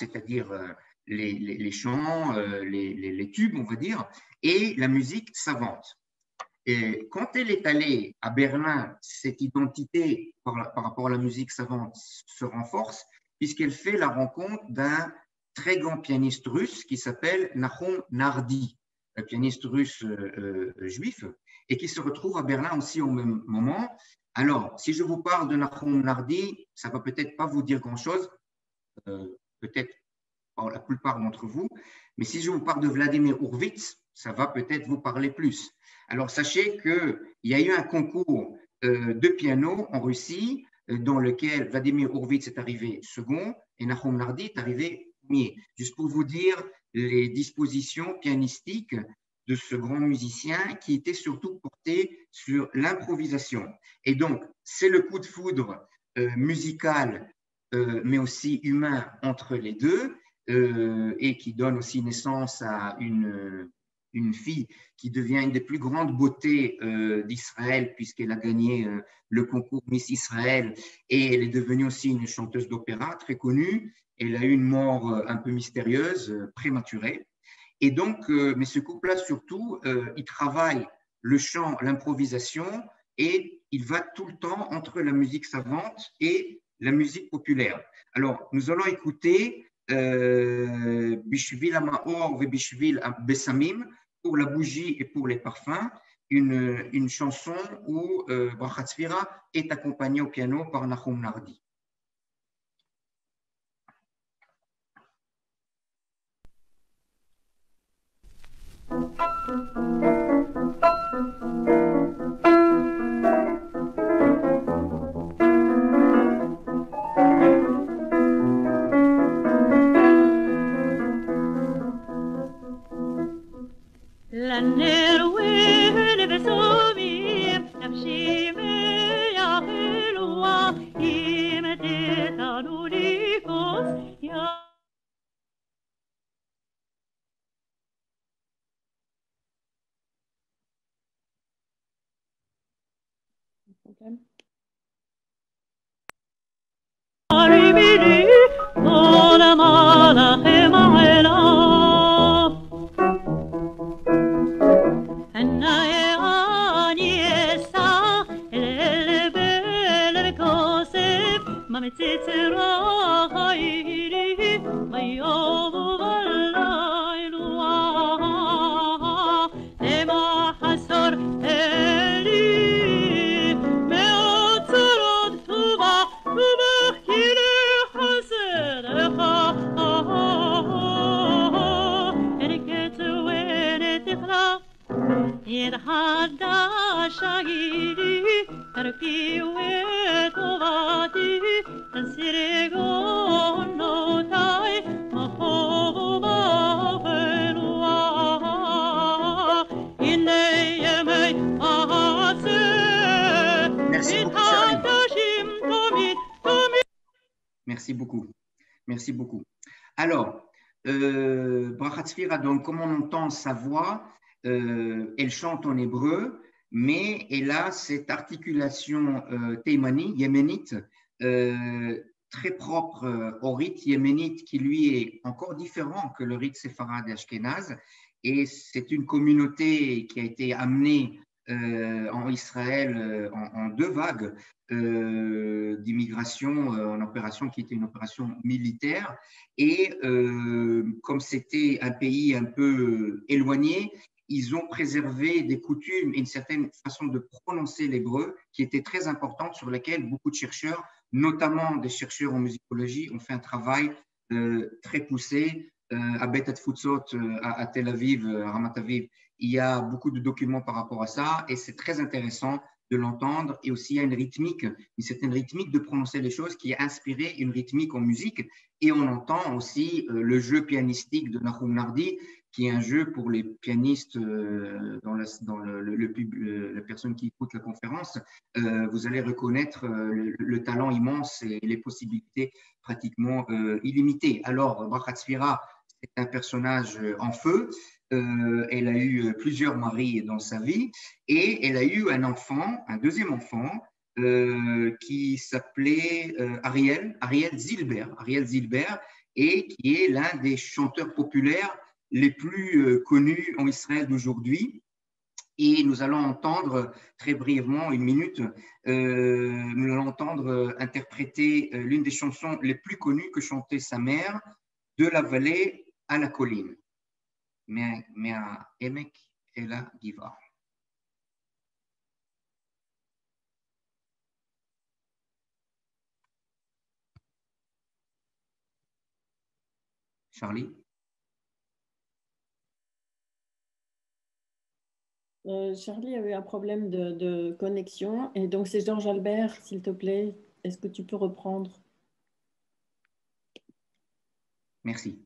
c'est-à-dire les chants, les tubes, on va dire, et la musique savante. Et quand elle est allée à Berlin, cette identité par rapport à la musique savante se renforce, puisqu'elle fait la rencontre d'un très grand pianiste russe qui s'appelle Nahum Nardi, un pianiste russe juif, et qui se retrouve à Berlin aussi au même moment. Alors, si je vous parle de Nahum Nardi, ça va peut-être pas vous dire grand-chose, peut-être pour la plupart d'entre vous, mais si je vous parle de Vladimir Horvitz, ça va peut-être vous parler plus. Alors, sachez qu'il y a eu un concours de piano en Russie dans lequel Vladimir Horvitz est arrivé second et Nahum Nardi est arrivé premier. Juste pour vous dire les dispositions pianistiques de ce grand musicien qui était surtout porté sur l'improvisation. Et donc, c'est le coup de foudre musical, mais aussi humain entre les deux, et qui donne aussi naissance à une fille qui devient une des plus grandes beautés d'Israël puisqu'elle a gagné le concours Miss Israël et elle est devenue aussi une chanteuse d'opéra très connue. Elle a eu une mort un peu mystérieuse, prématurée. Et donc, mais ce couple-là surtout, il travaille le chant, l'improvisation et il va tout le temps entre la musique savante et la musique populaire. Alors, nous allons écouter Bishvil Amaor ve Bishvil Besamim, pour la bougie et pour les parfums, une chanson où Brachat Sfira est accompagnée au piano par Nahum Nardi. Merci beaucoup. Merci beaucoup. Alors, Brachat Sfira, donc, comme on entend sa voix, elle chante en hébreu, mais elle a cette articulation thémani, yéménite, très propre au rite yéménite, qui lui est encore différent que le rite séfarade et ashkénaze. Et c'est une communauté qui a été amenée en Israël en deux vagues d'immigration en opération qui était une opération militaire. Et comme c'était un pays un peu éloigné, ils ont préservé des coutumes et une certaine façon de prononcer l'hébreu qui était très importante, sur laquelle beaucoup de chercheurs, notamment des chercheurs en musicologie, ont fait un travail très poussé. À Bet Atfutzot, à Tel Aviv, à Ramat Aviv, il y a beaucoup de documents par rapport à ça et c'est très intéressant de l'entendre. Et aussi, il y a une rythmique, une certaine rythmique de prononcer les choses qui a inspiré une rythmique en musique. Et on entend aussi le jeu pianistique de Nahum Nardi, qui est un jeu pour les pianistes dans la personne qui écoute la conférence. Vous allez reconnaître le talent immense et les possibilités pratiquement illimitées. Alors, Brachat Sfira, c'est un personnage en feu. Elle a eu plusieurs maris dans sa vie et elle a eu un enfant, un deuxième enfant, qui s'appelait Ariel Zilber. Ariel Zilber, et qui est l'un des chanteurs populaires les plus connus en Israël d'aujourd'hui. Et nous allons entendre très brièvement, une minute, nous allons entendre interpréter l'une des chansons les plus connues que chantait sa mère, de la vallée à la colline. Emek Ela Giva. Charlie? Charlie avait un problème de connexion et donc c'est Georges Albert, s'il te plaît. Est-ce que tu peux reprendre? Merci.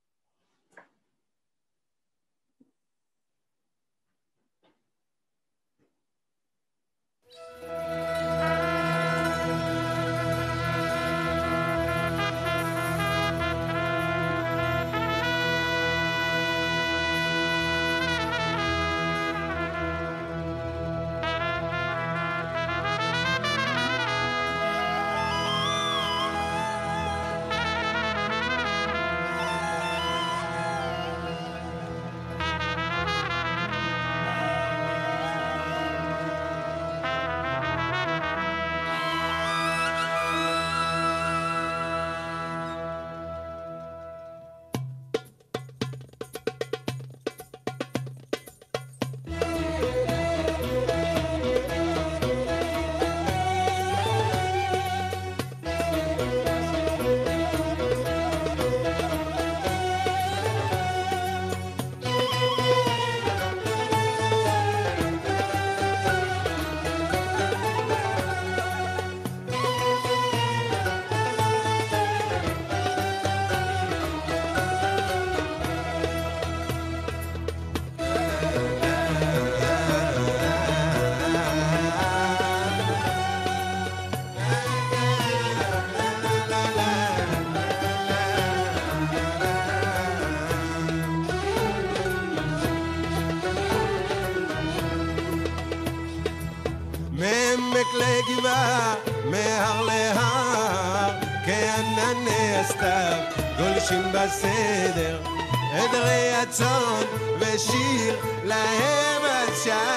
גולשים בסדר, עדרי הצאן ושיר להם השער.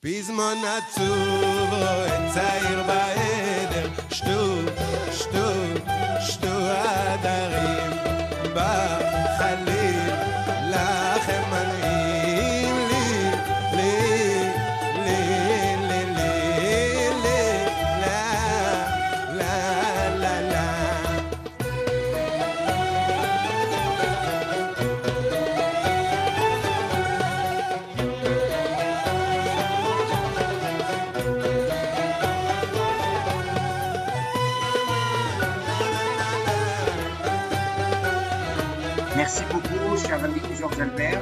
פזמון עצוב רואה צעיר בעדר, שתו, שתו, שתו הדרים בחליל, לכם מנעים לי, Merci beaucoup, cher ami Georges Albert.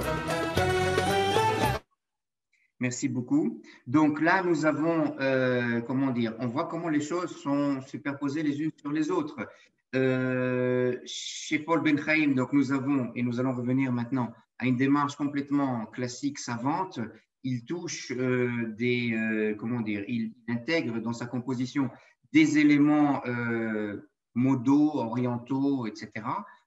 Merci beaucoup. Donc là, nous avons, comment dire, on voit comment les choses sont superposées les unes sur les autres. Chez Paul Ben Chaim, donc nous avons, et nous allons revenir maintenant à une démarche complètement classique, savante. Il touche comment dire, il intègre dans sa composition des éléments modaux, orientaux, etc.,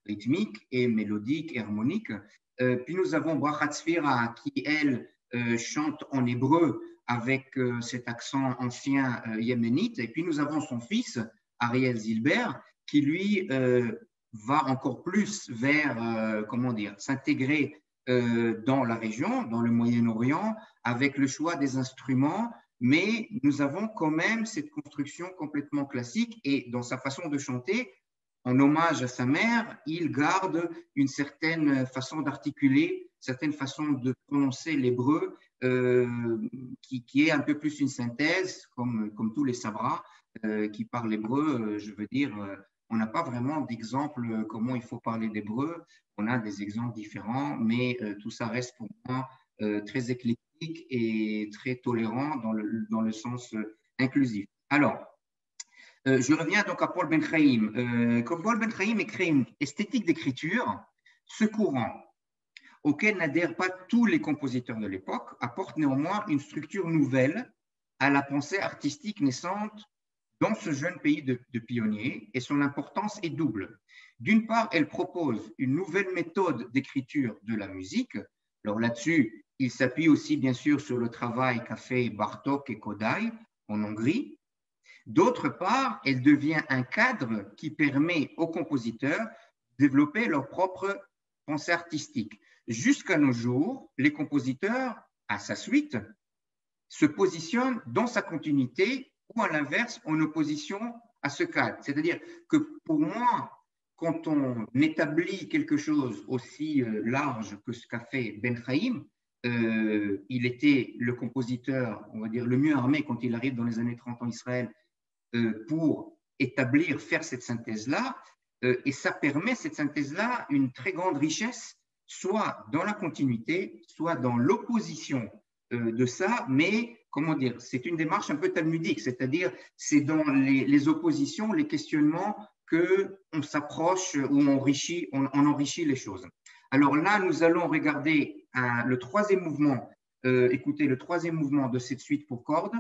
rythmiques et mélodiques et harmoniques. Puis nous avons Brachat Sfira qui, elle, chante en hébreu avec cet accent ancien yéménite. Et puis nous avons son fils, Ariel Zilber, qui lui va encore plus vers, comment dire, s'intégrer dans la région, dans le Moyen-Orient, avec le choix des instruments, mais nous avons quand même cette construction complètement classique et dans sa façon de chanter, en hommage à sa mère, il garde une certaine façon d'articuler, certaine façon de prononcer l'hébreu qui est un peu plus une synthèse, comme tous les sabras qui parlent hébreu. Je veux dire, on n'a pas vraiment d'exemple comment il faut parler d'hébreu. On a des exemples différents, mais tout ça reste pour moi très éclectique et très tolérant dans le sens inclusif. Alors, je reviens donc à Paul Ben Chaim. Comme Paul Ben Chaim écrit une esthétique d'écriture secourant. auquel n'adhèrent pas tous les compositeurs de l'époque, apporte néanmoins une structure nouvelle à la pensée artistique naissante dans ce jeune pays de pionniers, et son importance est double. D'une part, elle propose une nouvelle méthode d'écriture de la musique. Alors là-dessus, il s'appuie aussi bien sûr sur le travail qu'a fait Bartók et Kodály en Hongrie. D'autre part, elle devient un cadre qui permet aux compositeurs de développer leur propre pensée artistique. Jusqu'à nos jours, les compositeurs, à sa suite, se positionnent dans sa continuité ou à l'inverse en opposition à ce cadre. C'est-à-dire que pour moi, quand on établit quelque chose aussi large que ce qu'a fait Ben Chaim, il était le compositeur, on va dire, le mieux armé quand il arrive dans les années 30 en Israël pour établir, faire cette synthèse-là, et ça permet, cette synthèse-là, une très grande richesse, soit dans la continuité, soit dans l'opposition de ça, mais comment dire, c'est une démarche un peu talmudique, c'est-à-dire c'est dans les oppositions, les questionnements qu'on s'approche ou on enrichit les choses. Alors là, nous allons regarder le troisième mouvement, écoutez le troisième mouvement de cette suite pour cordes,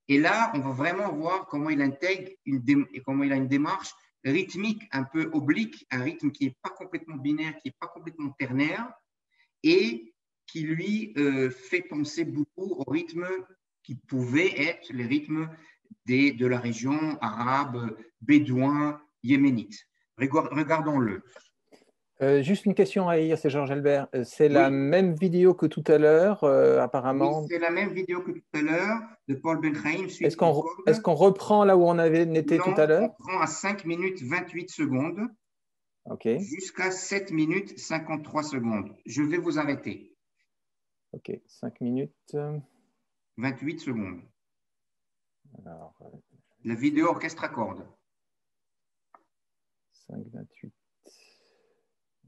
et là, on va vraiment voir comment il intègre comment il a une démarche rythmique un peu oblique, un rythme qui n'est pas complètement binaire, qui n'est pas complètement ternaire, et qui lui fait penser beaucoup au rythme qui pouvait être les rythmes de la région arabe, bédouin, yéménite. Regardons-le. Juste une question à Yair, c'est Georges Albert. C'est la Oui. même vidéo que tout à l'heure, apparemment. Oui, c'est la même vidéo que tout à l'heure de Paul Ben Chaim. Est-ce qu'on reprend là où on était tout à l'heure? On prend à 5 minutes 28 secondes jusqu'à 7 minutes 53 secondes. Je vais vous arrêter. Ok, 5 minutes. 28 secondes. Alors, la vidéo orchestre à cordes. 5, 28.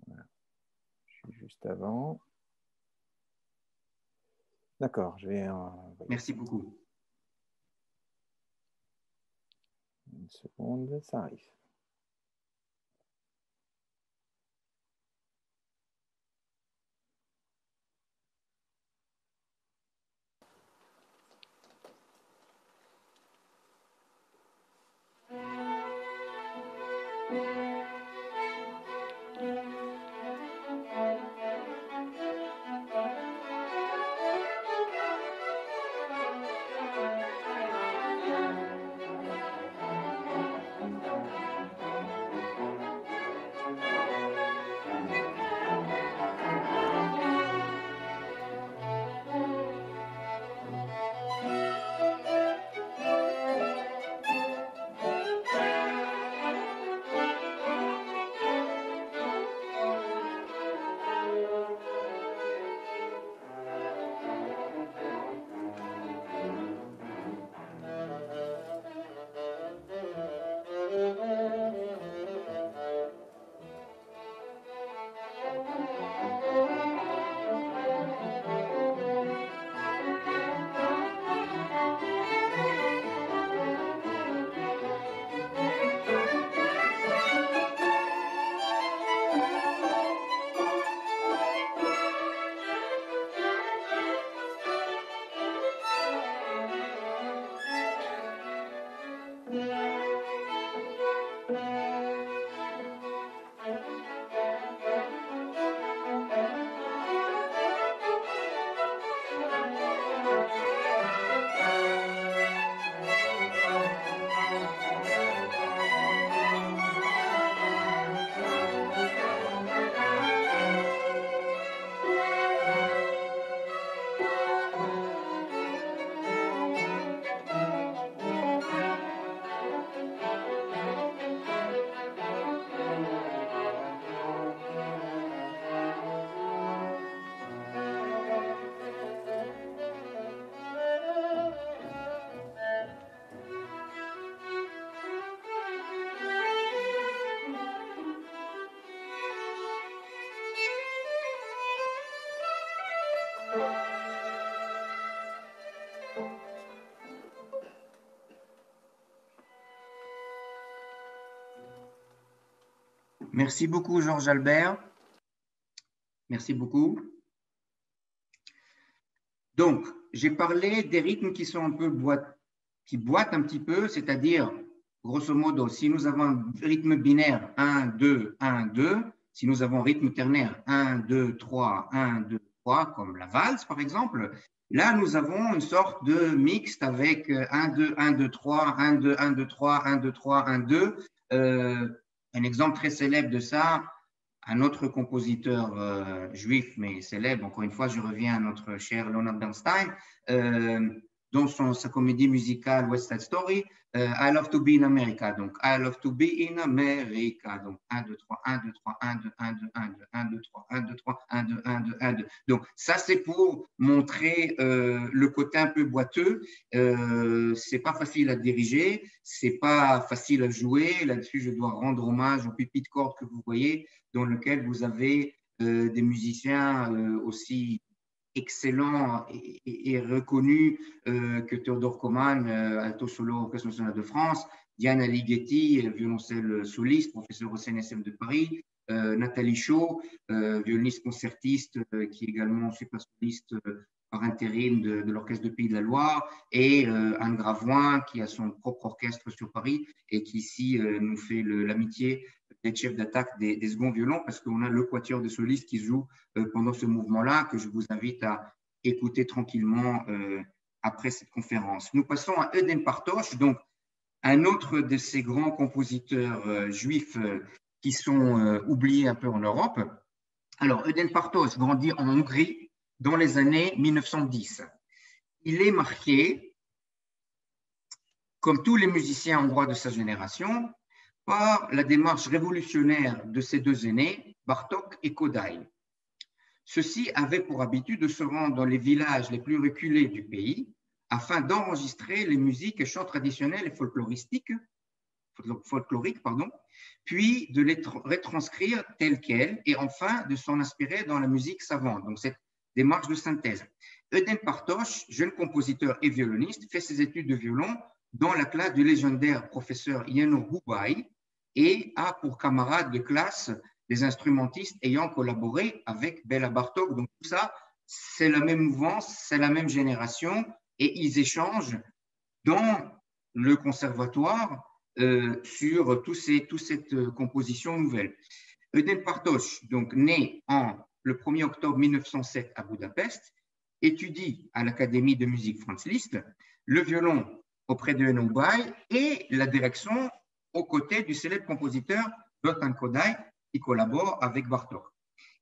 Voilà. Je suis juste avant. D'accord, je vais. Merci beaucoup. Une seconde, ça arrive. Merci beaucoup, Georges Albert. Merci beaucoup. Donc, j'ai parlé des rythmes qui sont un peu qui boitent un petit peu, c'est-à-dire, grosso modo, si nous avons un rythme binaire 1, 2, 1, 2, si nous avons un rythme ternaire 1, 2, 3, 1, 2, 3, comme la valse par exemple, là nous avons une sorte de mixte avec 1, 2, 1, 2, 3, 1, 2, 1, 2, 3, 1, 2, 3, 1, 2. Un exemple très célèbre de ça, un autre compositeur juif, mais célèbre, encore une fois, je reviens à notre cher Leonard Bernstein, dans sa comédie musicale West Side Story, I Love to Be in America. Donc, I Love to Be in America. Donc, 1, 2, 3, 1, 2, 3, 1, 2, 1, 2, 1, 2, 1, 2, 3, 1, 2, 3, 1, 2, 1, 2, 1, 2. Donc, ça, c'est pour montrer le côté un peu boiteux. C'est pas facile à diriger, c'est pas facile à jouer. Là-dessus, je dois rendre hommage au pipi de corde que vous voyez, dans lequel vous avez des musiciens aussi excellents et reconnus que Théodore Coman, alto solo Orchestre national de France, Diana Ligeti, violoncelle soliste, professeur au CNSM de Paris, Nathalie Chaud, violoniste concertiste qui est également super soliste par intérim de l'Orchestre de Pays de la Loire, et Anne Gravoin qui a son propre orchestre sur Paris et qui ici nous fait l'amitié d'être chef d'attaque des seconds violons, parce qu'on a le quatuor de solistes qui joue pendant ce mouvement-là, que je vous invite à écouter tranquillement après cette conférence. Nous passons à Eden Bartosz, donc un autre de ces grands compositeurs juifs qui sont oubliés un peu en Europe. Alors, Eden Bartosz grandit en Hongrie dans les années 1910. Il est marqué, comme tous les musiciens hongrois de sa génération, par la démarche révolutionnaire de ses deux aînés, Bartók et Kodály. Ceux-ci avaient pour habitude de se rendre dans les villages les plus reculés du pays afin d'enregistrer les musiques et chants traditionnels et folkloriques, puis de les retranscrire telles quelles et enfin de s'en inspirer dans la musique savante, donc cette démarche de synthèse. Eden Bartosz, jeune compositeur et violoniste, fait ses études de violon dans la classe du légendaire professeur Jenő Hubay et a pour camarades de classe des instrumentistes ayant collaboré avec Béla Bartók. Donc tout ça, c'est la même mouvance, c'est la même génération et ils échangent dans le conservatoire sur toute cette composition nouvelle. Eden Bartosz, donc né le 1er octobre 1907 à Budapest, étudie à l'Académie de musique Franz Liszt le violon auprès de Jenő Hubay et la direction aux côtés du célèbre compositeur Zoltán Kodály qui collabore avec Bartók.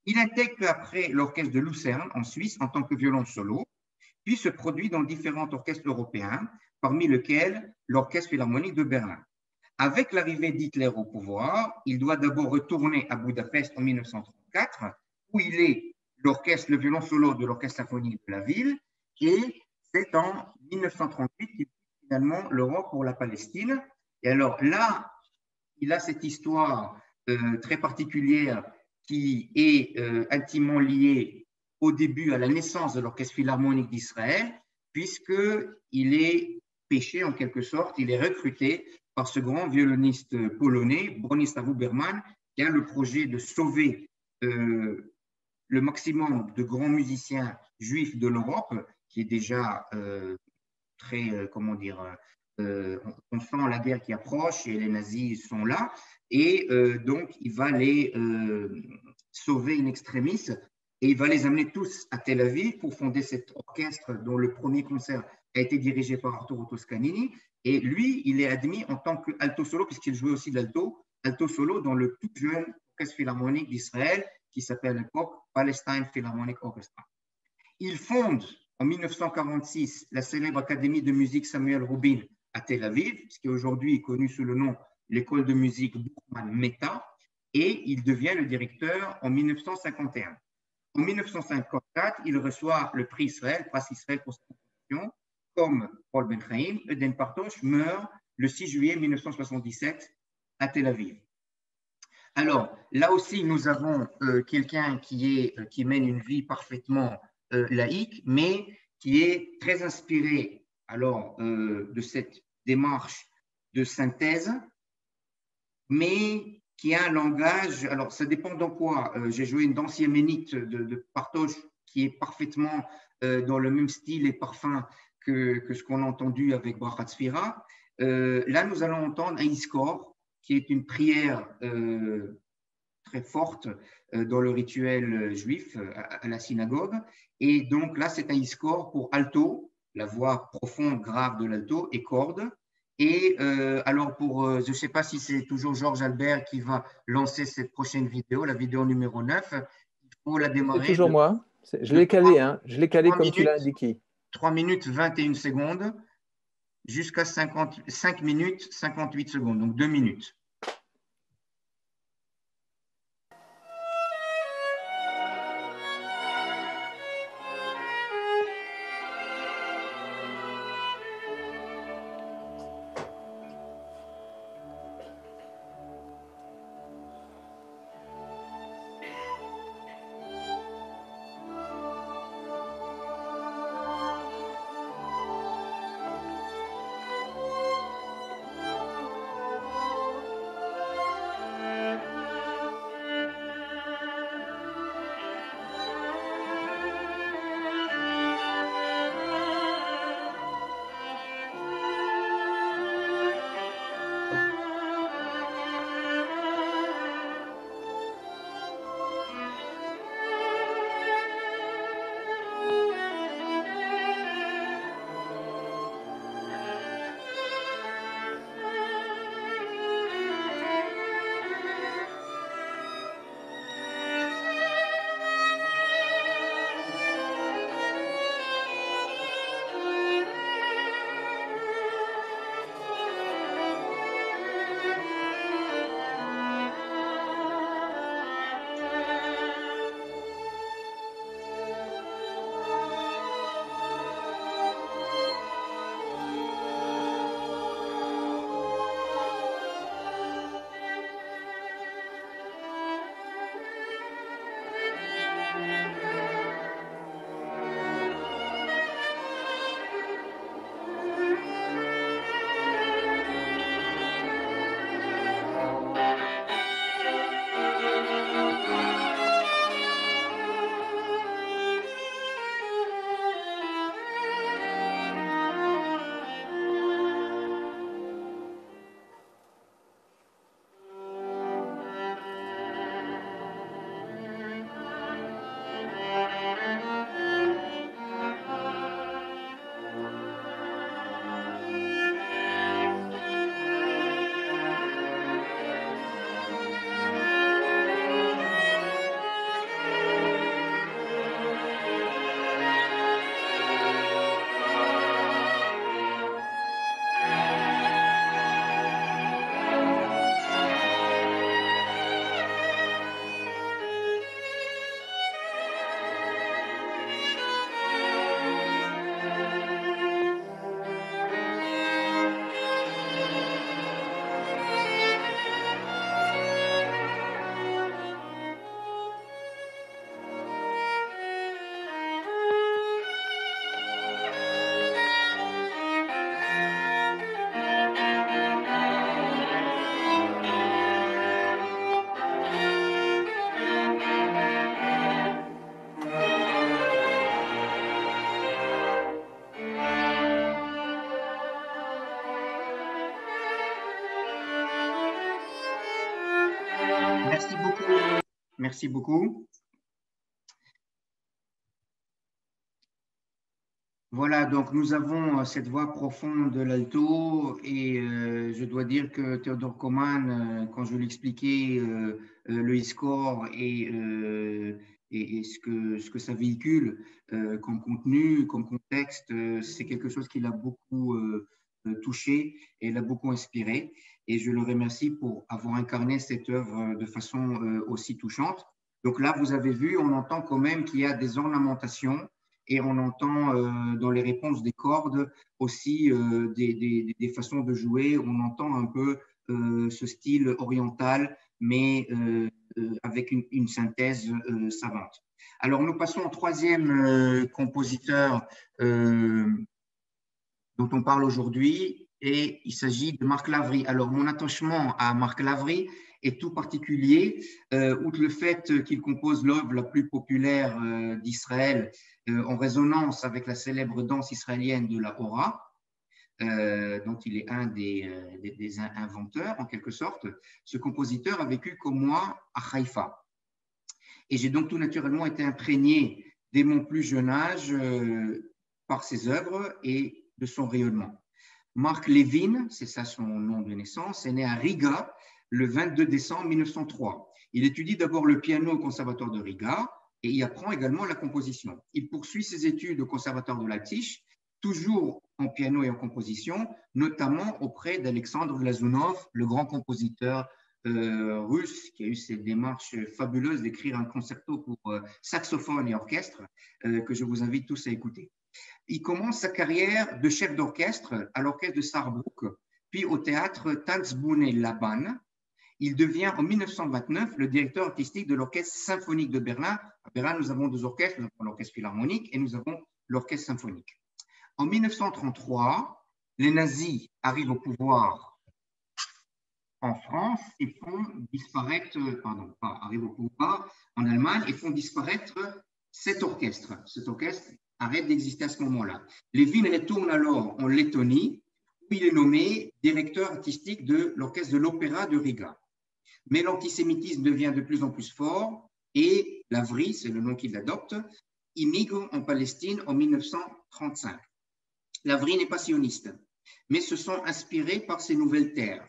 Il intègre après l'orchestre de Lucerne en Suisse en tant que violon solo, puis se produit dans différents orchestres européens, parmi lesquels l'Orchestre philharmonique de Berlin. Avec l'arrivée d'Hitler au pouvoir, il doit d'abord retourner à Budapest en 1934, où il est le violon solo de l'Orchestre symphonique de la ville, et c'est en 1938 qu'il quitte finalement l'Europe pour la Palestine. Et alors là, il a cette histoire très particulière qui est intimement liée au début à la naissance de l'Orchestre philharmonique d'Israël, puisqu'il est pêché en quelque sorte, il est recruté par ce grand violoniste polonais, Bronisław Huberman, qui a le projet de sauver le maximum de grands musiciens juifs de l'Europe, qui est déjà très, comment dire, on sent la guerre qui approche et les nazis sont là, et donc il va les sauver in extremis, et il va les amener tous à Tel Aviv pour fonder cet orchestre dont le premier concert a été dirigé par Arturo Toscanini, et lui, il est admis en tant qu'alto solo, puisqu'il jouait aussi de alto solo dans le tout jeune orchestre philharmonique d'Israël, qui s'appelle à l'époque Palestine Philharmonic Orchestra. Il fonde en 1946 la célèbre Académie de musique Samuel Rubin à Tel Aviv, ce qui aujourd'hui est connu sous le nom l'école de musique Buchmann-Meta, et il devient le directeur en 1951. En 1954, il reçoit le prix Israël, Pras Israël pour sa composition. Comme Paul Ben-Chaim, Eden Bartosz meurt le 6 juillet 1977 à Tel Aviv. Alors, là aussi, nous avons quelqu'un qui mène une vie parfaitement laïque, mais qui est très inspiré alors, de cette démarche de synthèse, mais qui a un langage, alors ça dépend dans quoi. J'ai joué une danse yéménite de Bartosz qui est parfaitement dans le même style et parfum que ce qu'on a entendu avec Brachat Sfira. Là, nous allons entendre un Iskor, qui est une prière très forte dans le rituel juif à la synagogue. Et donc là, c'est un Iskor pour alto, la voix profonde, grave de l'alto, et corde. Et alors, je ne sais pas si c'est toujours Georges Albert qui va lancer cette prochaine vidéo, la vidéo numéro 9. Il faut la démarrer. C'est toujours moi. Je l'ai calé, hein. Je l'ai calé comme tu l'as indiqué. 3 minutes 21 secondes jusqu'à 5 minutes 58 secondes, donc 2 minutes. Merci beaucoup. Merci beaucoup. Voilà, donc nous avons cette voix profonde de l'alto et je dois dire que Théodore Koman, quand je lui expliquais le e-score et ce que ça véhicule comme contenu, comme contexte, c'est quelque chose qui l'a beaucoup touché et l'a beaucoup inspiré. Et je le remercie pour avoir incarné cette œuvre de façon aussi touchante. Donc là, vous avez vu, on entend quand même qu'il y a des ornementations. Et on entend dans les réponses des cordes aussi des façons de jouer. On entend un peu ce style oriental, mais avec une synthèse savante. Alors, nous passons au troisième compositeur dont on parle aujourd'hui. et il s'agit de Marc Lavry. Alors, mon attachement à Marc Lavry est tout particulier, outre le fait qu'il compose l'œuvre la plus populaire d'Israël en résonance avec la célèbre danse israélienne de la Hora, dont il est un des inventeurs en quelque sorte. Ce compositeur a vécu comme moi à Haïfa. Et j'ai donc tout naturellement été imprégné dès mon plus jeune âge par ses œuvres et de son rayonnement. Marc Levin, c'est ça son nom de naissance, est né à Riga le 22 décembre 1903. Il étudie d'abord le piano au conservatoire de Riga et y apprend également la composition. Il poursuit ses études au conservatoire de Leipzig, toujours en piano et en composition, notamment auprès d'Alexandre Glazunov, le grand compositeur russe qui a eu cette démarche fabuleuse d'écrire un concerto pour saxophone et orchestre que je vous invite tous à écouter. Il commence sa carrière de chef d'orchestre à l'orchestre de Saarbrück, puis au théâtre Tanzbühne Laban. Il devient en 1929 le directeur artistique de l'orchestre symphonique de Berlin. À Berlin, nous avons deux orchestres, nous avons l'orchestre philharmonique et nous avons l'orchestre symphonique. En 1933, les nazis arrivent au pouvoir en France et font disparaître, arrivent au pouvoir en Allemagne et font disparaître cet orchestre. Cet orchestre arrête d'exister à ce moment-là. Levin retourne alors en Lettonie, où il est nommé directeur artistique de l'orchestre de l'Opéra de Riga. Mais l'antisémitisme devient de plus en plus fort et Lavry, c'est le nom qu'il adopte, immigre en Palestine en 1935. Lavry n'est pas sioniste, mais se sent inspiré par ces nouvelles terres.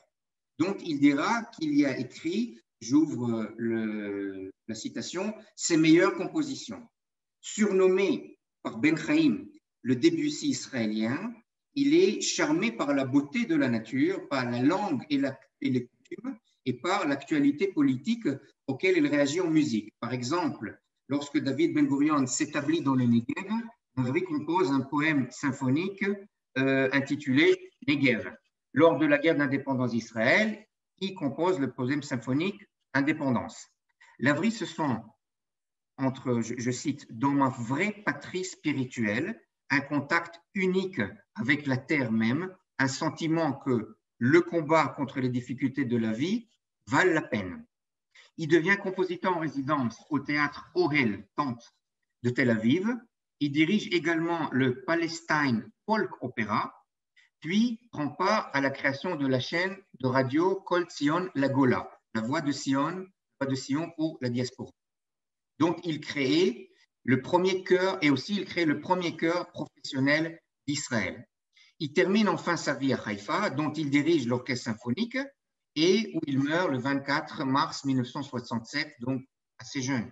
Donc, il dira qu'il y a écrit, j'ouvre la citation, ses meilleures compositions. Surnommé par Ben Chaim le Debussy israélien, il est charmé par la beauté de la nature, par la langue et les coutumes, et par l'actualité politique auquel il réagit en musique. Par exemple, lorsque David Ben Gurion s'établit dans le Negev, Lavry compose un poème symphonique intitulé Negev. Lors de la guerre d'indépendance d'Israël, il compose le poème symphonique Indépendance. Lavry se sent entre, je cite, dans ma vraie patrie spirituelle, un contact unique avec la terre même, un sentiment que le combat contre les difficultés de la vie valent la peine. Il devient compositeur en résidence au théâtre Ohel, Tente de Tel Aviv. Il dirige également le Palestine Folk Opera, puis prend part à la création de la chaîne de radio Kol Zion La Gola, la voix de Sion pour la diaspora. Donc, il crée le premier chœur et aussi il crée le premier chœur professionnel d'Israël. Il termine enfin sa vie à Haïfa, dont il dirige l'orchestre symphonique et où il meurt le 24 mars 1967, donc assez jeune.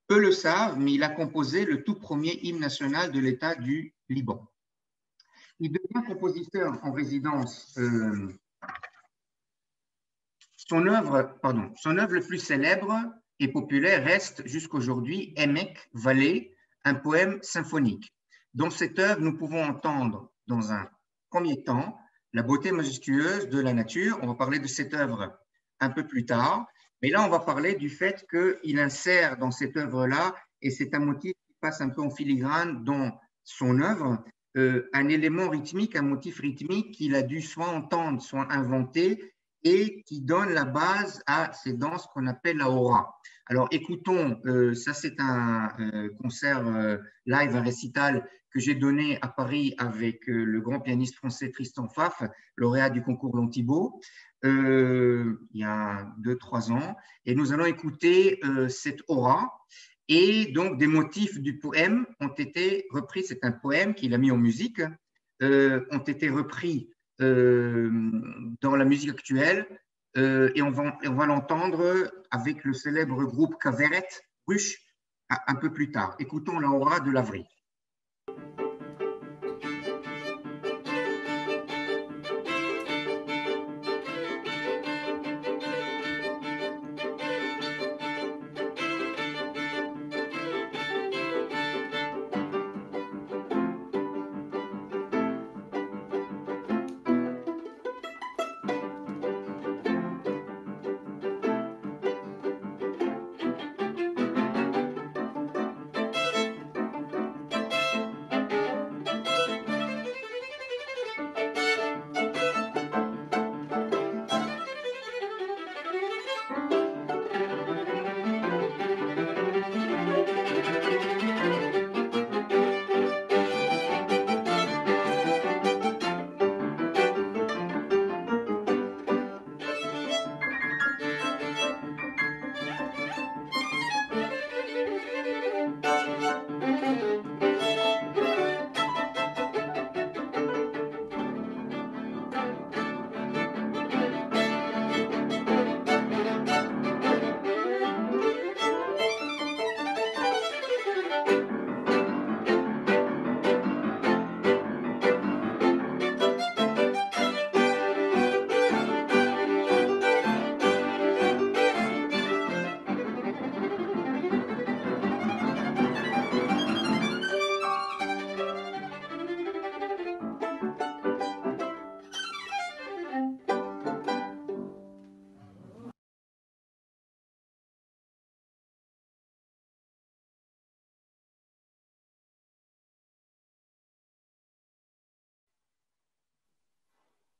Peu le savent, mais il a composé le tout premier hymne national de l'État du Liban. Il devient compositeur en résidence. Son œuvre le plus célèbre et populaire reste jusqu'aujourd'hui Emek, Vallée, un poème symphonique. Dans cette œuvre, nous pouvons entendre dans un premier temps la beauté majestueuse de la nature. On va parler de cette œuvre un peu plus tard, mais là on va parler du fait qu'il insère dans cette œuvre-là, et c'est un motif qui passe un peu en filigrane dans son œuvre, un élément rythmique, un motif rythmique qu'il a dû soit entendre, soit inventer, et qui donne la base à ces danses qu'on appelle la hora. Alors écoutons, ça c'est un concert live, un récital que j'ai donné à Paris avec le grand pianiste français Tristan Pfaff, lauréat du concours Lantibo, il y a 2-3 ans, et nous allons écouter cette hora. Et donc, des motifs du poème ont été repris, c'est un poème qu'il a mis en musique, ont été repris dans la musique actuelle et on va l'entendre avec le célèbre groupe Kaveret Rush un peu plus tard. Écoutons la hora de Lavry.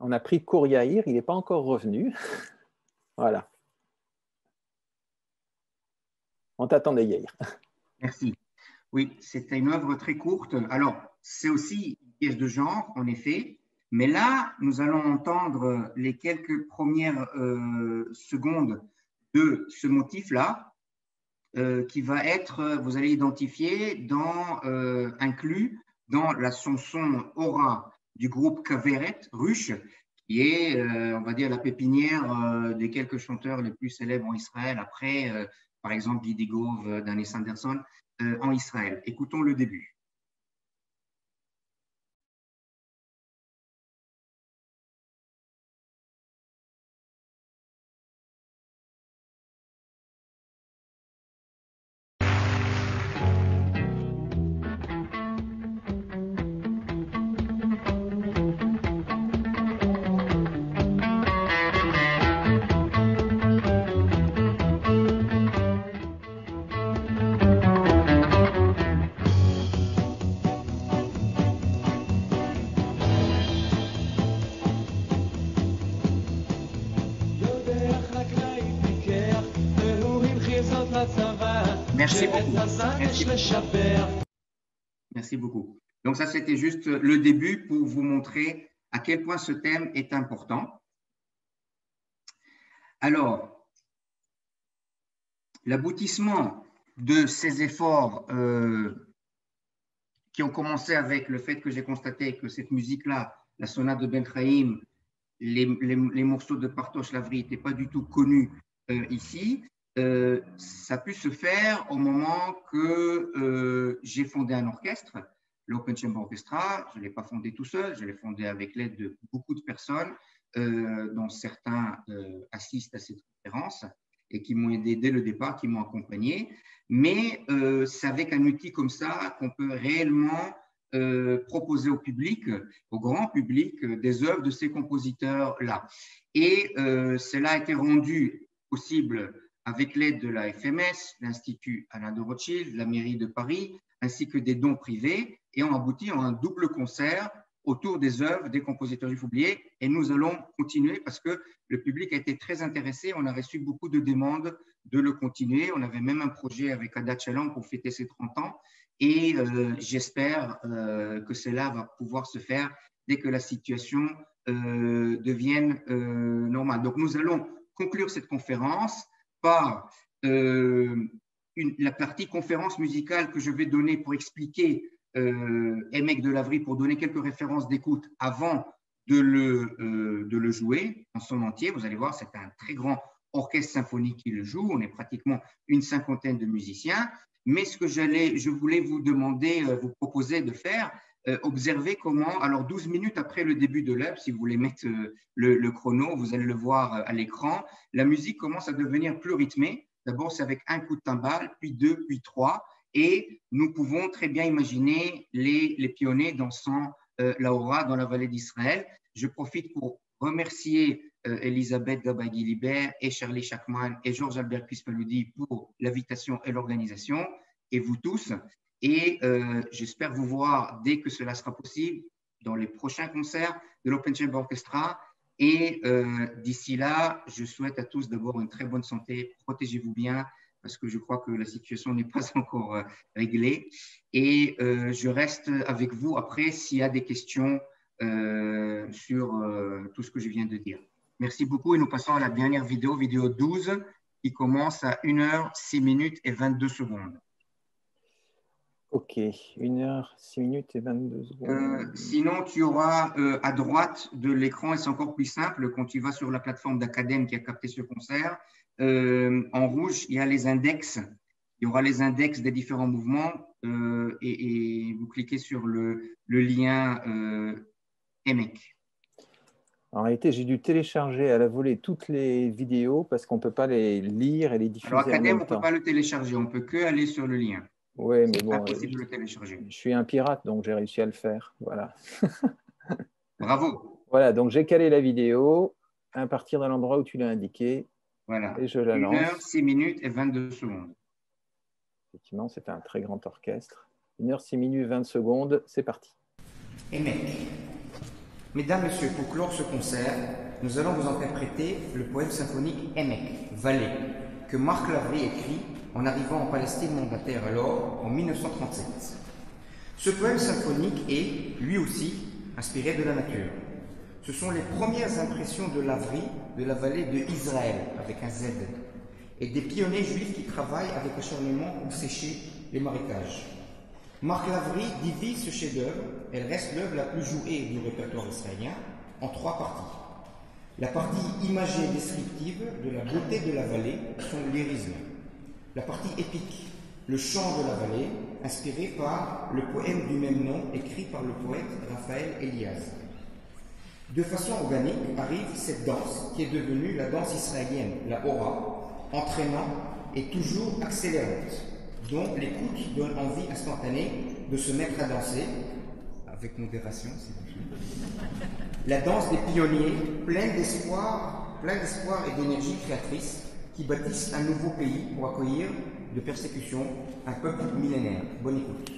On a pris Kour Yair, il n'est pas encore revenu. Voilà. On t'attendait, Yair. Merci. Oui, c'était une œuvre très courte. Alors, c'est aussi une pièce de genre, en effet, mais là, nous allons entendre les quelques premières secondes de ce motif-là, qui va être, vous allez identifier, inclus dans la chanson Aura du groupe Kaveret, Ruche, qui est, on va dire, la pépinière des quelques chanteurs les plus célèbres en Israël, après, par exemple, Guy Digov, Danny Sanderson, en Israël. Écoutons le début. Merci beaucoup. Merci beaucoup. Donc ça, c'était juste le début pour vous montrer à quel point ce thème est important. Alors, l'aboutissement de ces efforts qui ont commencé avec le fait que j'ai constaté que cette musique-là, la sonate de Ben Chaim, les morceaux de Partosh Lavry n'étaient pas du tout connus ici. Ça a pu se faire au moment que j'ai fondé un orchestre, l'Open Chamber Orchestra. Je ne l'ai pas fondé tout seul, je l'ai fondé avec l'aide de beaucoup de personnes, dont certains assistent à cette conférence et qui m'ont aidé dès le départ, qui m'ont accompagné. Mais c'est avec un outil comme ça qu'on peut réellement proposer au public, au grand public, des œuvres de ces compositeurs-là. Et cela a été rendu possible avec l'aide de la FMS, l'Institut Alain de Rothschild, la mairie de Paris, ainsi que des dons privés, et on aboutit à un double concert autour des œuvres des compositeurs juifs oubliés. Et nous allons continuer parce que le public a été très intéressé. On a reçu beaucoup de demandes de le continuer. On avait même un projet avec Adat Shalom pour fêter ses 30 ans. Et j'espère que cela va pouvoir se faire dès que la situation devienne normale. Donc, nous allons conclure cette conférence par la partie conférence musicale que je vais donner pour expliquer Emek de Lavry, pour donner quelques références d'écoute avant de le jouer en son entier. Vous allez voir, c'est un très grand orchestre symphonique qui le joue. On est pratiquement une cinquantaine de musiciens. Mais ce que je voulais vous demander, vous proposer de faire, observer comment, alors 12 minutes après le début de l'œuvre, si vous voulez mettre le chrono, vous allez le voir à l'écran, la musique commence à devenir plus rythmée. D'abord, c'est avec un coup de timbale, puis deux, puis trois, et nous pouvons très bien imaginer les pionniers dansant la Hora dans la vallée d'Israël. Je profite pour remercier Elisabeth Gabay-Guilibert et Charlie Chakman et Georges Albert Crispaludi pour l'invitation et l'organisation, et vous tous. Et j'espère vous voir dès que cela sera possible dans les prochains concerts de l'Open Chamber Orchestra. Et d'ici là, je souhaite à tous d'abord une très bonne santé. Protégez-vous bien parce que je crois que la situation n'est pas encore réglée. Et je reste avec vous après s'il y a des questions sur tout ce que je viens de dire. Merci beaucoup et nous passons à la dernière vidéo, vidéo 12, qui commence à 1 heure, 6 minutes et 22 secondes. Ok, 1 heure, 6 minutes et 22 secondes. Sinon, tu auras à droite de l'écran, et c'est encore plus simple, quand tu vas sur la plateforme d'Academ qui a capté ce concert, en rouge, il y a les index. Il y aura les index des différents mouvements et vous cliquez sur le lien Emek. En réalité, j'ai dû télécharger à la volée toutes les vidéos parce qu'on ne peut pas les lire et les diffuser Alors, Academ, en même on ne peut temps. pas le télécharger, on ne peut que aller sur le lien. Oui, mais bon, impossible de le télécharger. Je suis un pirate, donc j'ai réussi à le faire. Voilà. Bravo. Voilà, donc j'ai calé la vidéo à partir de l'endroit où tu l'as indiqué. Voilà. Et je la lance. 1 heure, 6 minutes et 22 secondes. Effectivement, c'est un très grand orchestre. 1 heure, 6 minutes, 20 secondes, c'est parti. Emek. Mesdames, Messieurs, pour clore ce concert, nous allons vous interpréter le poème symphonique Emek, Vallée, que Marc Lavry écrit en arrivant en Palestine mandataire alors, en 1937. Ce poème symphonique est, lui aussi, inspiré de la nature. Ce sont les premières impressions de Lavry de la vallée de Israël, avec un Z, et des pionniers juifs qui travaillent avec acharnement pour sécher les marécages. Marc Lavry divise ce chef-d'œuvre, elle reste l'œuvre la plus jouée du répertoire israélien, en 3 parties. La partie imagée descriptive de la beauté de la vallée, son lyrisme. La partie épique, le chant de la vallée, inspiré par le poème du même nom écrit par le poète Raphaël Elias. De façon organique arrive cette danse qui est devenue la danse israélienne, la hora, entraînante et toujours accélérante, dont l'écoute donne envie instantanée de se mettre à danser, avec modération s'il vous plaît. La danse des pionniers, pleine d'espoir et d'énergie créatrice, qui bâtissent un nouveau pays pour accueillir de persécutions un peuple millénaire. Bonne écoute.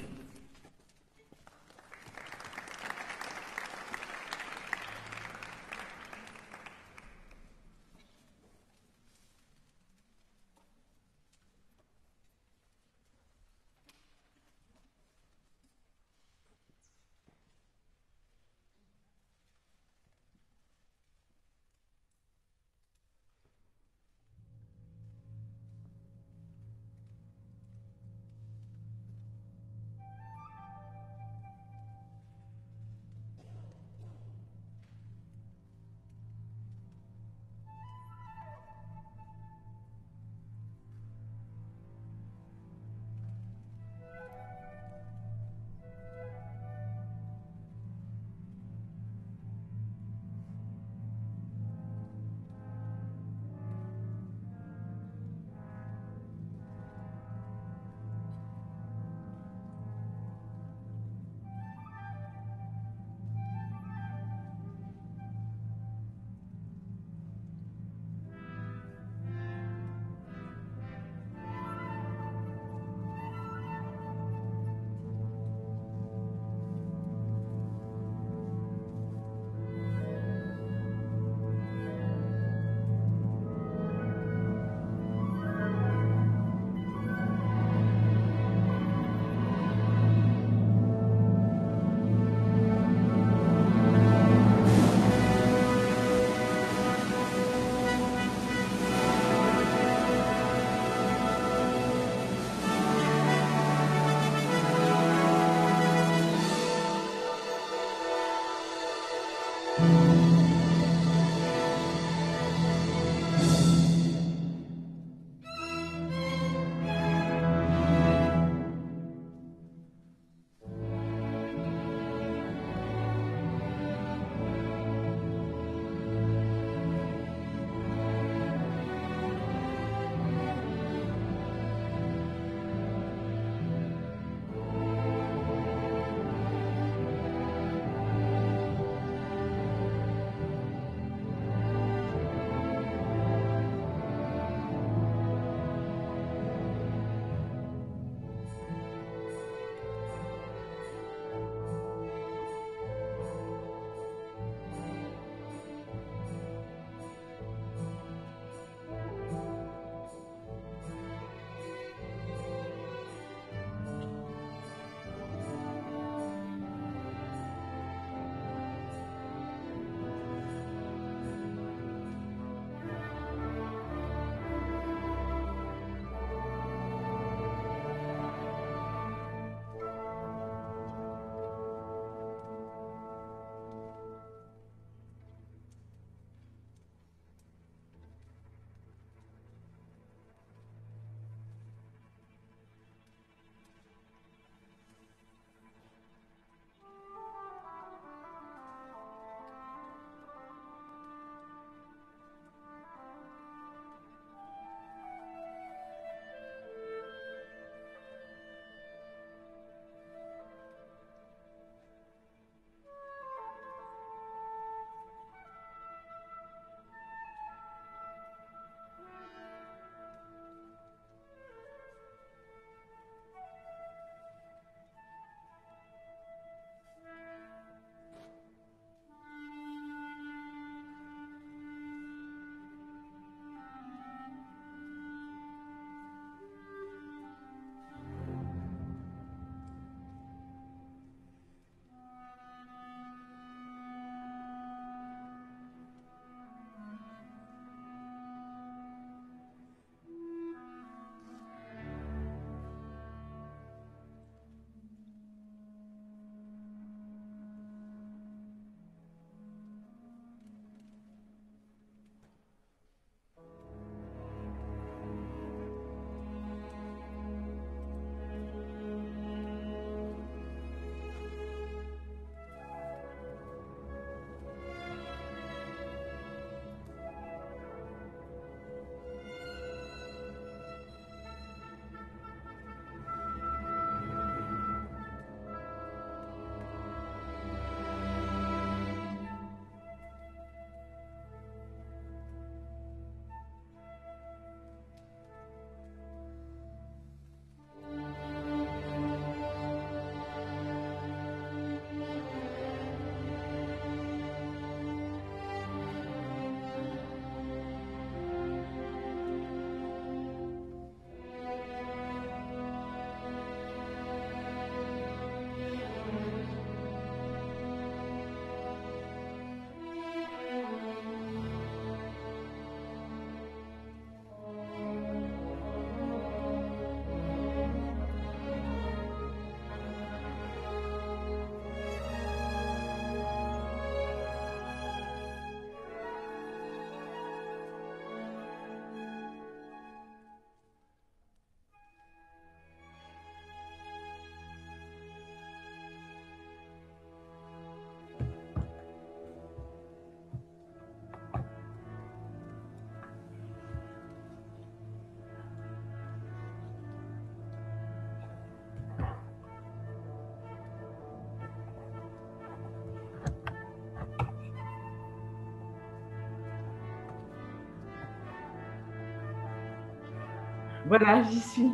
Voilà, j'y suis.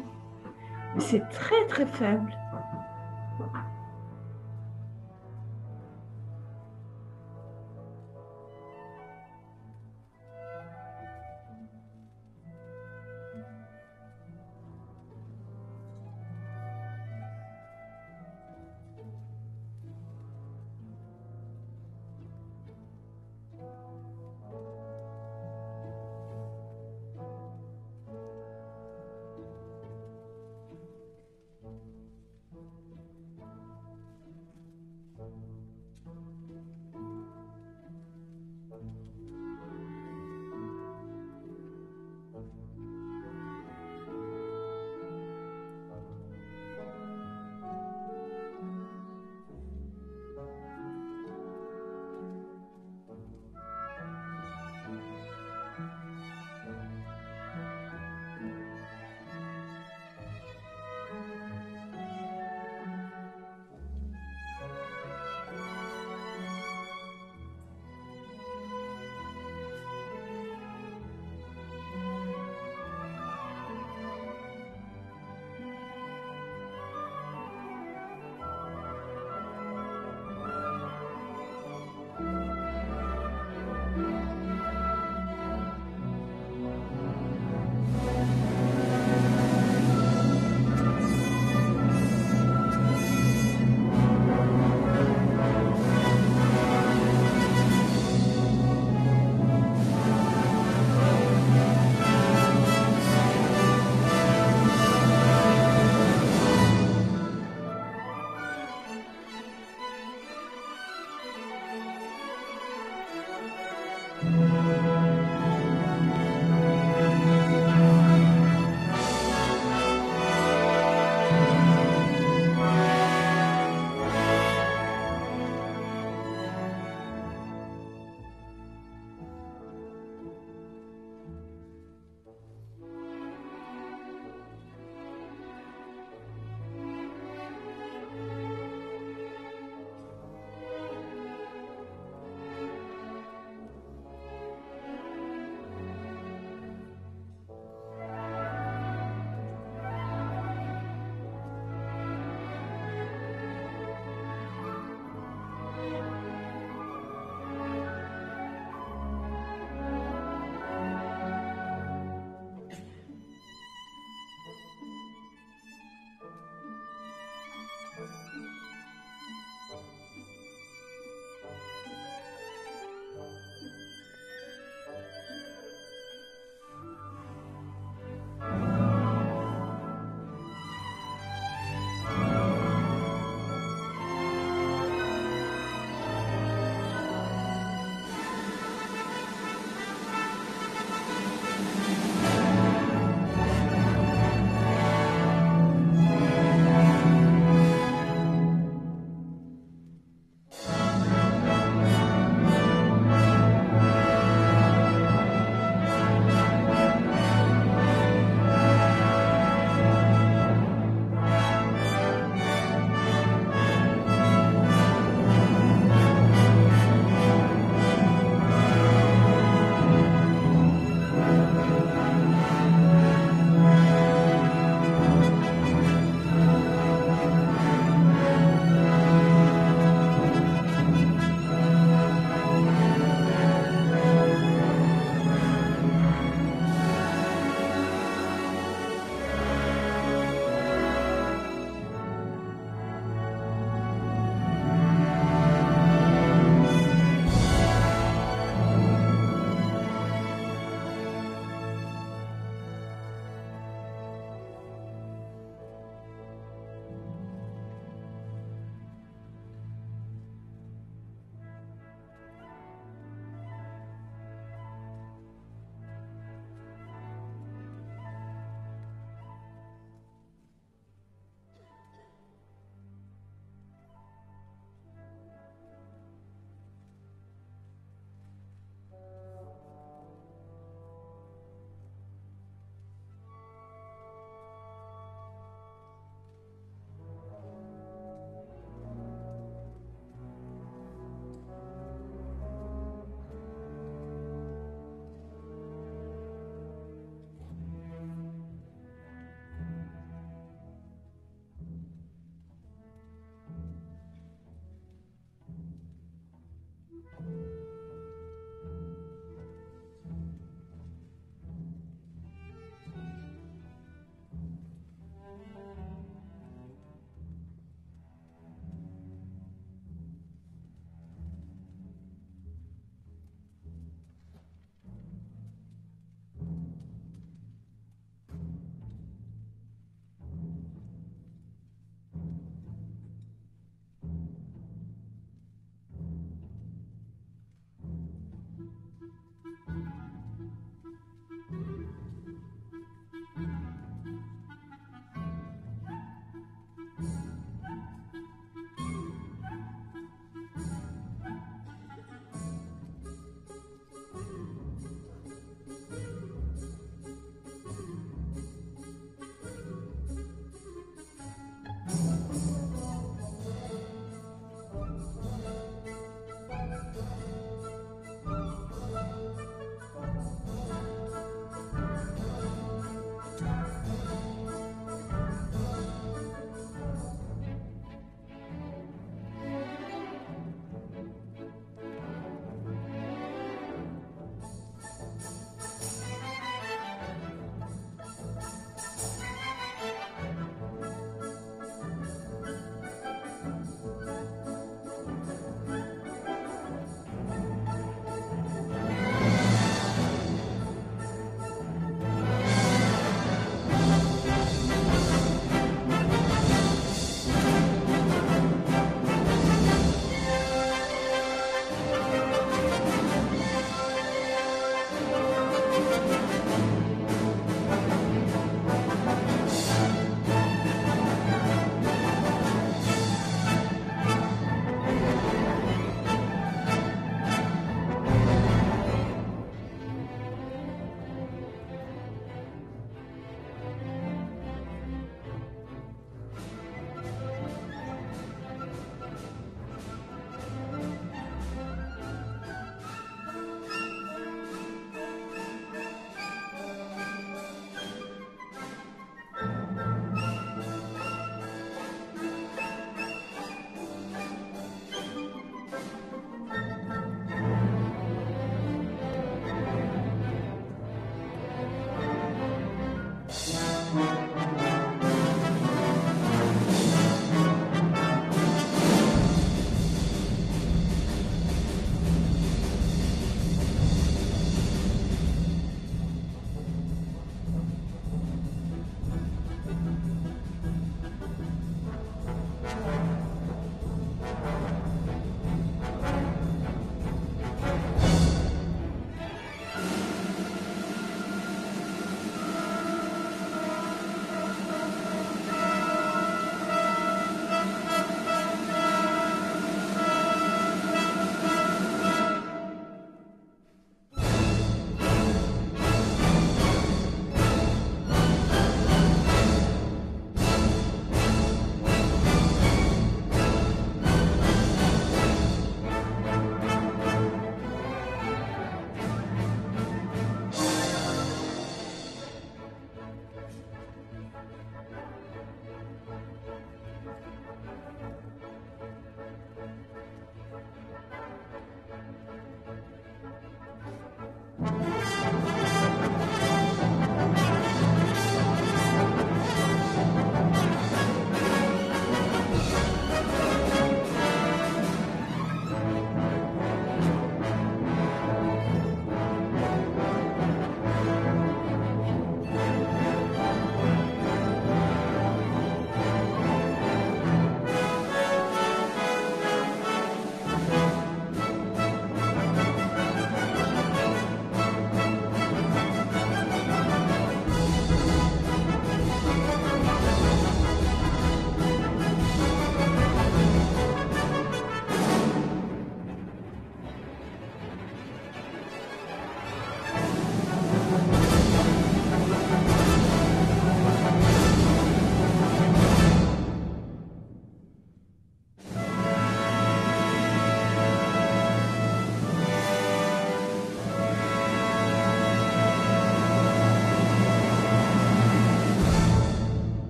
Mais c'est très très faible.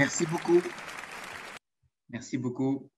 Merci beaucoup. Merci beaucoup.